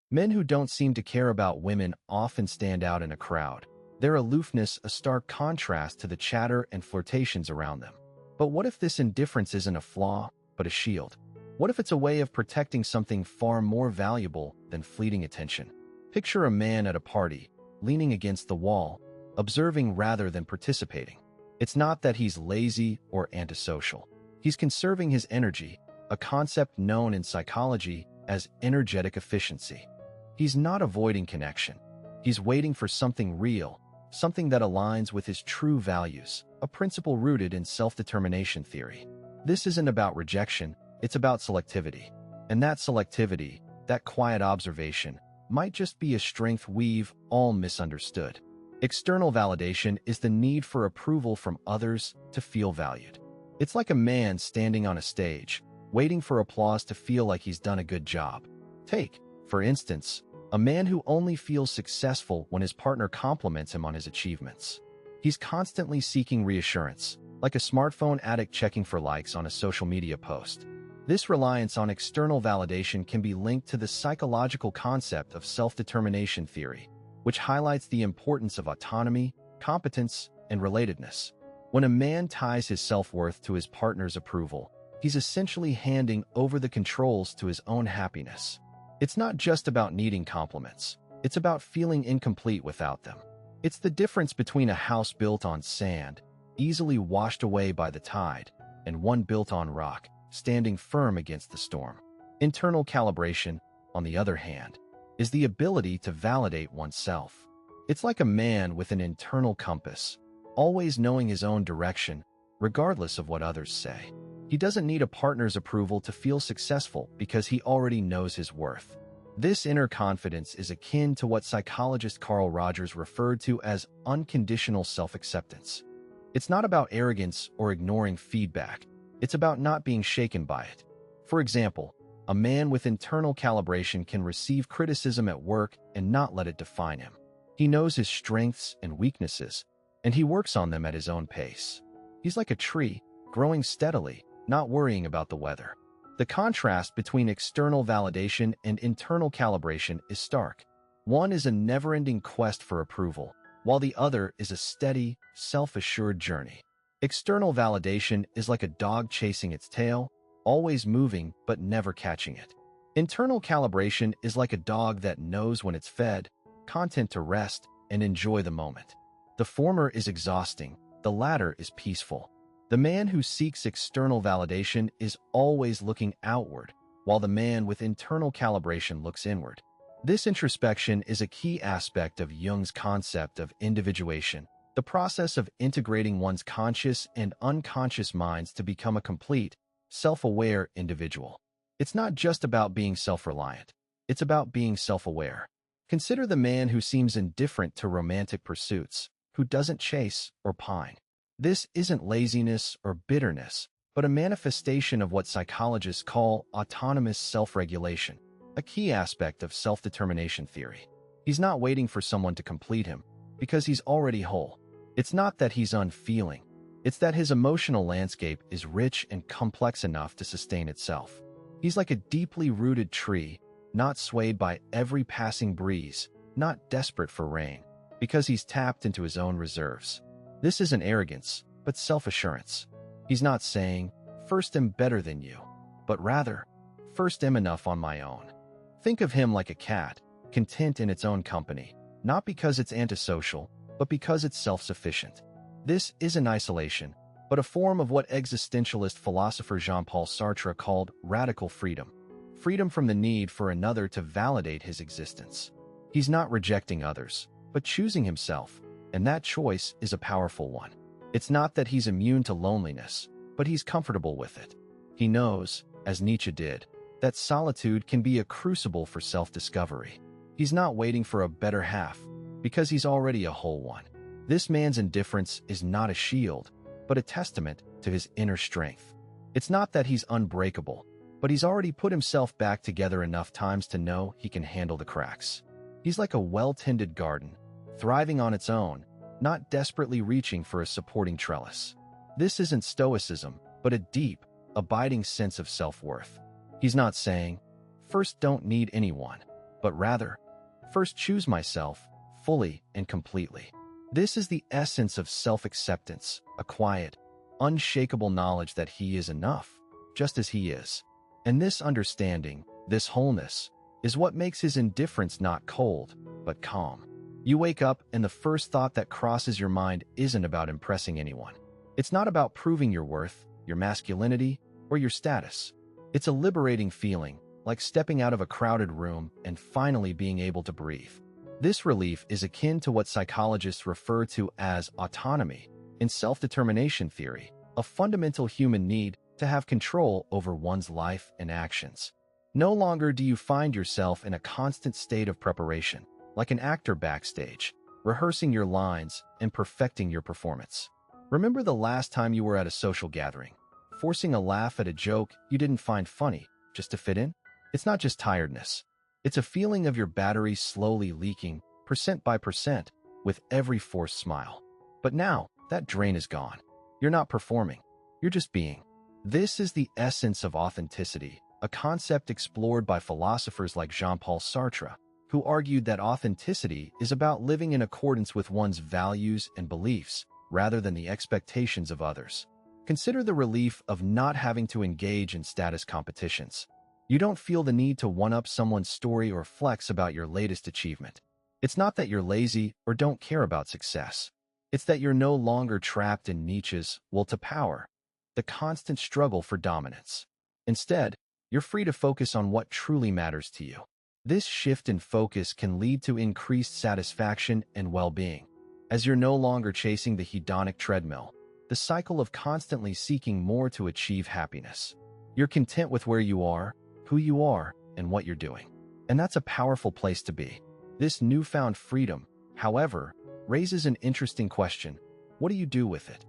Men who don't seem to care about women often stand out in a crowd, their aloofness a stark contrast to the chatter and flirtations around them. But what if this indifference isn't a flaw, but a shield? What if it's a way of protecting something far more valuable than fleeting attention? Picture a man at a party, leaning against the wall, observing rather than participating. It's not that he's lazy or antisocial. He's conserving his energy, a concept known in psychology as energetic efficiency. He's not avoiding connection. He's waiting for something real, something that aligns with his true values, a principle rooted in self-determination theory. This isn't about rejection, it's about selectivity. And that selectivity, that quiet observation, might just be a strength we've all misunderstood. External validation is the need for approval from others to feel valued. It's like a man standing on a stage, waiting for applause to feel like he's done a good job. Take, for instance, a man who only feels successful when his partner compliments him on his achievements. He's constantly seeking reassurance, like a smartphone addict checking for likes on a social media post. This reliance on external validation can be linked to the psychological concept of self-determination theory, which highlights the importance of autonomy, competence, and relatedness. When a man ties his self-worth to his partner's approval, he's essentially handing over the controls to his own happiness. It's not just about needing compliments. It's about feeling incomplete without them. It's the difference between a house built on sand, easily washed away by the tide, and one built on rock, standing firm against the storm. Internal calibration, on the other hand, is the ability to validate oneself. It's like a man with an internal compass, always knowing his own direction, regardless of what others say. He doesn't need a partner's approval to feel successful because he already knows his worth. This inner confidence is akin to what psychologist Carl Rogers referred to as unconditional self-acceptance. It's not about arrogance or ignoring feedback. It's about not being shaken by it. For example, a man with internal calibration can receive criticism at work and not let it define him. He knows his strengths and weaknesses, and he works on them at his own pace. He's like a tree, growing steadily, not worrying about the weather. The contrast between external validation and internal calibration is stark. One is a never-ending quest for approval, while the other is a steady, self-assured journey. External validation is like a dog chasing its tail, always moving but never catching it. Internal calibration is like a dog that knows when it's fed, content to rest, and enjoy the moment. The former is exhausting, the latter is peaceful. The man who seeks external validation is always looking outward, while the man with internal calibration looks inward. This introspection is a key aspect of Jung's concept of individuation, the process of integrating one's conscious and unconscious minds to become a complete, self-aware individual. It's not just about being self-reliant. It's about being self-aware. Consider the man who seems indifferent to romantic pursuits, who doesn't chase or pine. This isn't laziness or bitterness, but a manifestation of what psychologists call autonomous self-regulation, a key aspect of self-determination theory. He's not waiting for someone to complete him, because he's already whole. It's not that he's unfeeling. It's that his emotional landscape is rich and complex enough to sustain itself. He's like a deeply rooted tree, not swayed by every passing breeze, not desperate for rain, because he's tapped into his own reserves. This isn't arrogance, but self-assurance. He's not saying, "First am better than you," but rather, "First am enough on my own." Think of him like a cat, content in its own company, not because it's antisocial, but because it's self-sufficient. This isn't isolation, but a form of what existentialist philosopher Jean-Paul Sartre called radical freedom. Freedom from the need for another to validate his existence. He's not rejecting others, but choosing himself, and that choice is a powerful one. It's not that he's immune to loneliness, but he's comfortable with it. He knows, as Nietzsche did, that solitude can be a crucible for self-discovery. He's not waiting for a better half, because he's already a whole one. This man's indifference is not a shield, but a testament to his inner strength. It's not that he's unbreakable, but he's already put himself back together enough times to know he can handle the cracks. He's like a well-tended garden, thriving on its own, not desperately reaching for a supporting trellis. This isn't stoicism, but a deep, abiding sense of self-worth. He's not saying, "First don't need anyone." but rather, first choose myself, fully and completely. This is the essence of self-acceptance, a quiet, unshakable knowledge that he is enough, just as he is. And this understanding, this wholeness, is what makes his indifference not cold, but calm. You wake up and the first thought that crosses your mind isn't about impressing anyone. It's not about proving your worth, your masculinity, or your status. It's a liberating feeling, like stepping out of a crowded room and finally being able to breathe. This relief is akin to what psychologists refer to as autonomy in self-determination theory, a fundamental human need to have control over one's life and actions. No longer do you find yourself in a constant state of preparation, like an actor backstage, rehearsing your lines and perfecting your performance. Remember the last time you were at a social gathering, forcing a laugh at a joke you didn't find funny just to fit in? It's not just tiredness. It's a feeling of your battery slowly leaking, percent by percent, with every forced smile. But now, that drain is gone. You're not performing. You're just being. This is the essence of authenticity, a concept explored by philosophers like Jean-Paul Sartre, who argued that authenticity is about living in accordance with one's values and beliefs, rather than the expectations of others. Consider the relief of not having to engage in status competitions. You don't feel the need to one-up someone's story or flex about your latest achievement. It's not that you're lazy or don't care about success. It's that you're no longer trapped in Nietzsche's will to power, the constant struggle for dominance. Instead, you're free to focus on what truly matters to you. This shift in focus can lead to increased satisfaction and well-being, as you're no longer chasing the hedonic treadmill, the cycle of constantly seeking more to achieve happiness. You're content with where you are, who you are, and what you're doing. And that's a powerful place to be. This newfound freedom, however, raises an interesting question. What do you do with it?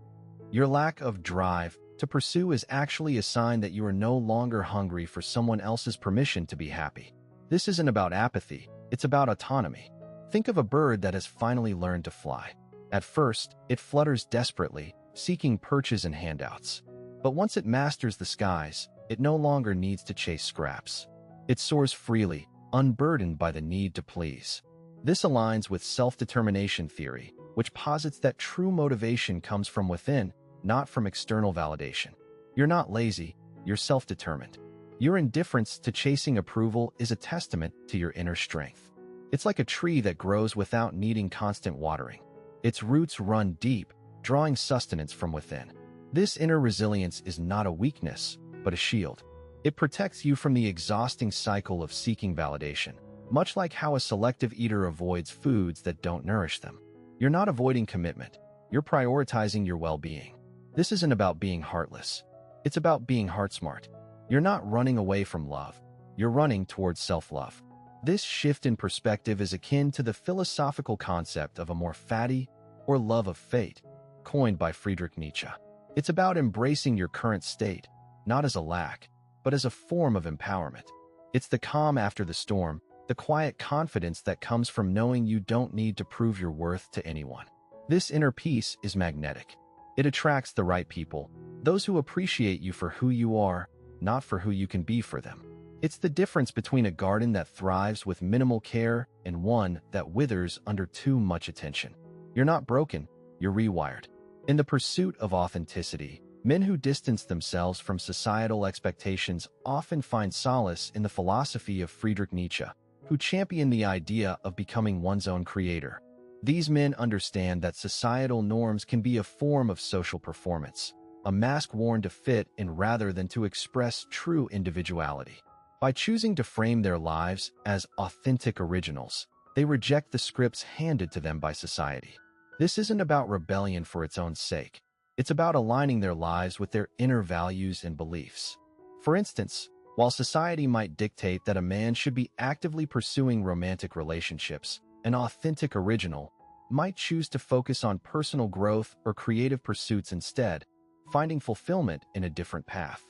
Your lack of drive to pursue is actually a sign that you are no longer hungry for someone else's permission to be happy. This isn't about apathy, it's about autonomy. Think of a bird that has finally learned to fly. At first, it flutters desperately, seeking perches and handouts. But once it masters the skies, it no longer needs to chase scraps. It soars freely, unburdened by the need to please. This aligns with self-determination theory, which posits that true motivation comes from within, not from external validation. You're not lazy, you're self-determined. Your indifference to chasing approval is a testament to your inner strength. It's like a tree that grows without needing constant watering. Its roots run deep, drawing sustenance from within. This inner resilience is not a weakness, but a shield. It protects you from the exhausting cycle of seeking validation, much like how a selective eater avoids foods that don't nourish them. You're not avoiding commitment. You're prioritizing your well-being. This isn't about being heartless. It's about being heart-smart. You're not running away from love. You're running towards self-love. This shift in perspective is akin to the philosophical concept of amor fati, or love of fate, coined by Friedrich Nietzsche. It's about embracing your current state, not as a lack, but as a form of empowerment. It's the calm after the storm, the quiet confidence that comes from knowing you don't need to prove your worth to anyone. This inner peace is magnetic. It attracts the right people, those who appreciate you for who you are, not for who you can be for them. It's the difference between a garden that thrives with minimal care and one that withers under too much attention. You're not broken, you're rewired. In the pursuit of authenticity, men who distance themselves from societal expectations often find solace in the philosophy of Friedrich Nietzsche, who championed the idea of becoming one's own creator. These men understand that societal norms can be a form of social performance, a mask worn to fit in rather than to express true individuality. By choosing to frame their lives as authentic originals, they reject the scripts handed to them by society. This isn't about rebellion for its own sake. It's about aligning their lives with their inner values and beliefs. For instance, while society might dictate that a man should be actively pursuing romantic relationships, an authentic original might choose to focus on personal growth or creative pursuits instead, finding fulfillment in a different path.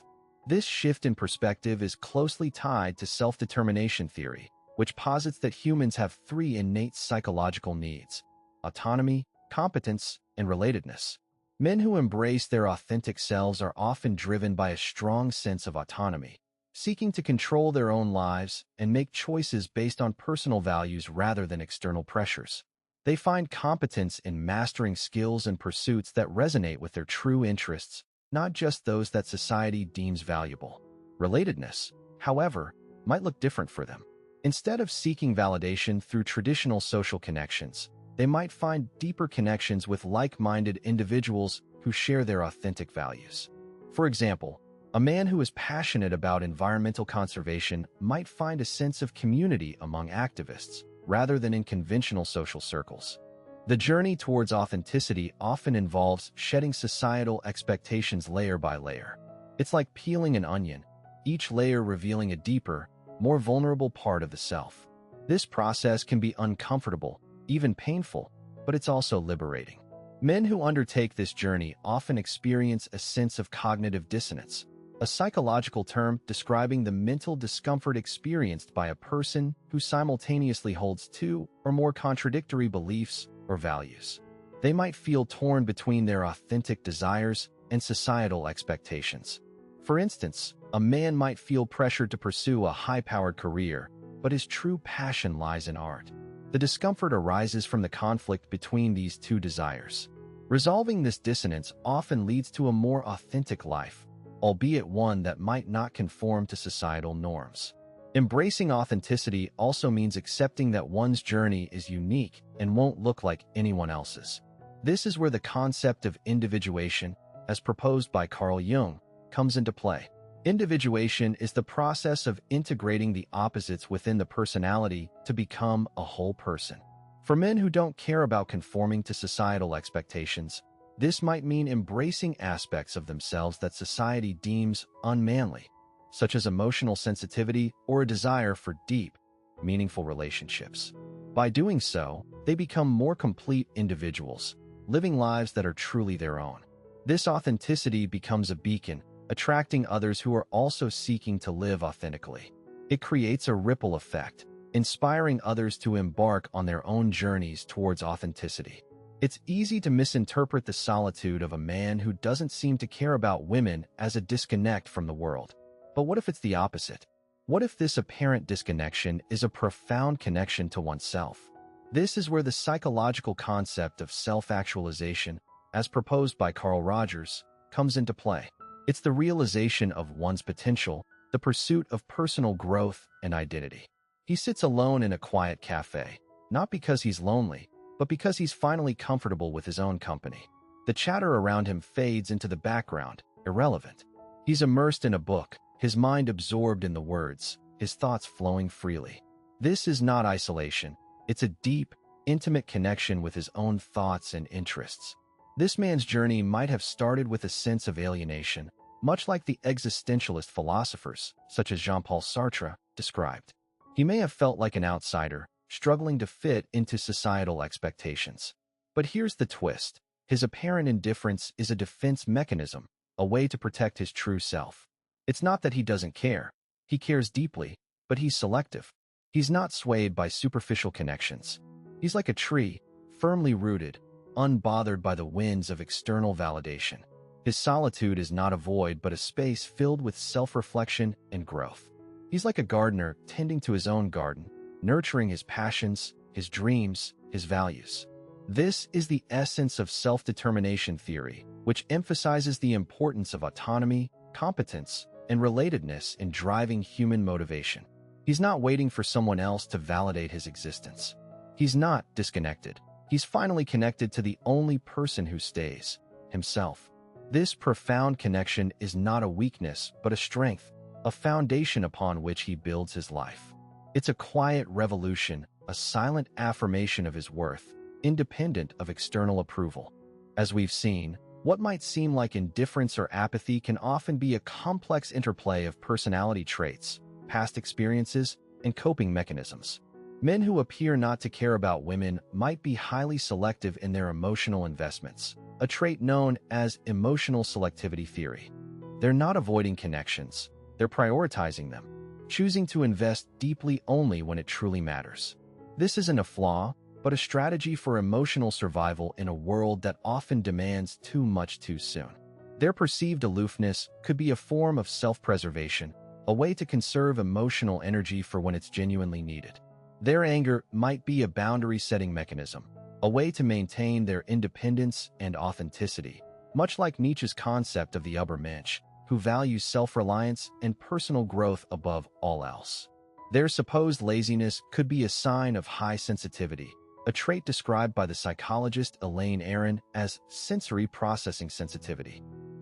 This shift in perspective is closely tied to self-determination theory, which posits that humans have three innate psychological needs: autonomy, competence, and relatedness. Men who embrace their authentic selves are often driven by a strong sense of autonomy. seeking to control their own lives and make choices based on personal values rather than external pressures. They find competence in mastering skills and pursuits that resonate with their true interests, not just those that society deems valuable. Relatedness, however, might look different for them. Instead of seeking validation through traditional social connections, they might find deeper connections with like-minded individuals who share their authentic values. For example, a man who is passionate about environmental conservation might find a sense of community among activists, rather than in conventional social circles. The journey towards authenticity often involves shedding societal expectations layer by layer. It's like peeling an onion, each layer revealing a deeper, more vulnerable part of the self. This process can be uncomfortable, even painful, but it's also liberating. Men who undertake this journey often experience a sense of cognitive dissonance, a psychological term describing the mental discomfort experienced by a person who simultaneously holds two or more contradictory beliefs or values. They might feel torn between their authentic desires and societal expectations. For instance, a man might feel pressured to pursue a high-powered career, but his true passion lies in art. The discomfort arises from the conflict between these two desires. Resolving this dissonance often leads to a more authentic life, albeit one that might not conform to societal norms. Embracing authenticity also means accepting that one's journey is unique and won't look like anyone else's. This is where the concept of individuation, as proposed by Carl Jung, comes into play. Individuation is the process of integrating the opposites within the personality to become a whole person. For men who don't care about conforming to societal expectations, this might mean embracing aspects of themselves that society deems unmanly, such as emotional sensitivity or a desire for deep, meaningful relationships. By doing so, they become more complete individuals, living lives that are truly their own. This authenticity becomes a beacon, attracting others who are also seeking to live authentically. It creates a ripple effect, inspiring others to embark on their own journeys towards authenticity. It's easy to misinterpret the solitude of a man who doesn't seem to care about women as a disconnect from the world. But what if it's the opposite? What if this apparent disconnection is a profound connection to oneself? This is where the psychological concept of self-actualization, as proposed by Carl Rogers, comes into play. It's the realization of one's potential, the pursuit of personal growth and identity. He sits alone in a quiet cafe, not because he's lonely, but because he's finally comfortable with his own company. The chatter around him fades into the background, irrelevant. He's immersed in a book, his mind absorbed in the words, his thoughts flowing freely. This is not isolation. It's a deep, intimate connection with his own thoughts and interests. This man's journey might have started with a sense of alienation, much like the existentialist philosophers, such as Jean-Paul Sartre, described. He may have felt like an outsider, struggling to fit into societal expectations. But here's the twist. His apparent indifference is a defense mechanism, a way to protect his true self. It's not that he doesn't care. He cares deeply, but he's selective. He's not swayed by superficial connections. He's like a tree, firmly rooted, unbothered by the winds of external validation. His solitude is not a void but a space filled with self-reflection and growth. He's like a gardener tending to his own garden, nurturing his passions, his dreams, his values. This is the essence of self-determination theory, which emphasizes the importance of autonomy, competence, and relatedness in driving human motivation. He's not waiting for someone else to validate his existence. He's not disconnected. He's finally connected to the only person who stays, himself. This profound connection is not a weakness, but a strength, a foundation upon which he builds his life. It's a quiet revolution, a silent affirmation of his worth, independent of external approval. As we've seen, what might seem like indifference or apathy can often be a complex interplay of personality traits, past experiences, and coping mechanisms. Men who appear not to care about women might be highly selective in their emotional investments, a trait known as emotional selectivity theory. They're not avoiding connections, they're prioritizing them, choosing to invest deeply only when it truly matters. This isn't a flaw, but a strategy for emotional survival in a world that often demands too much too soon. Their perceived aloofness could be a form of self-preservation, a way to conserve emotional energy for when it's genuinely needed. Their anger might be a boundary-setting mechanism, a way to maintain their independence and authenticity, much like Nietzsche's concept of the Übermensch, who values self-reliance and personal growth above all else. Their supposed laziness could be a sign of high sensitivity, a trait described by the psychologist Elaine Aron as sensory processing sensitivity.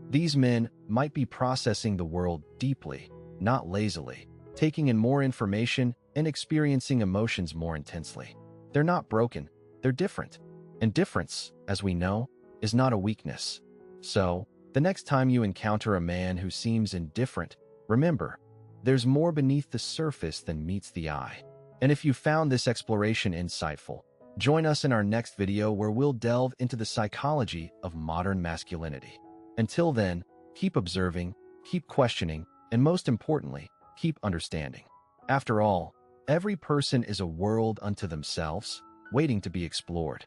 These men might be processing the world deeply, not lazily, taking in more information and experiencing emotions more intensely. They're not broken, they're different. And difference, as we know, is not a weakness. So, the next time you encounter a man who seems indifferent, remember, there's more beneath the surface than meets the eye. And if you found this exploration insightful, join us in our next video where we'll delve into the psychology of modern masculinity. Until then, keep observing, keep questioning, and most importantly, keep understanding. After all, every person is a world unto themselves, waiting to be explored.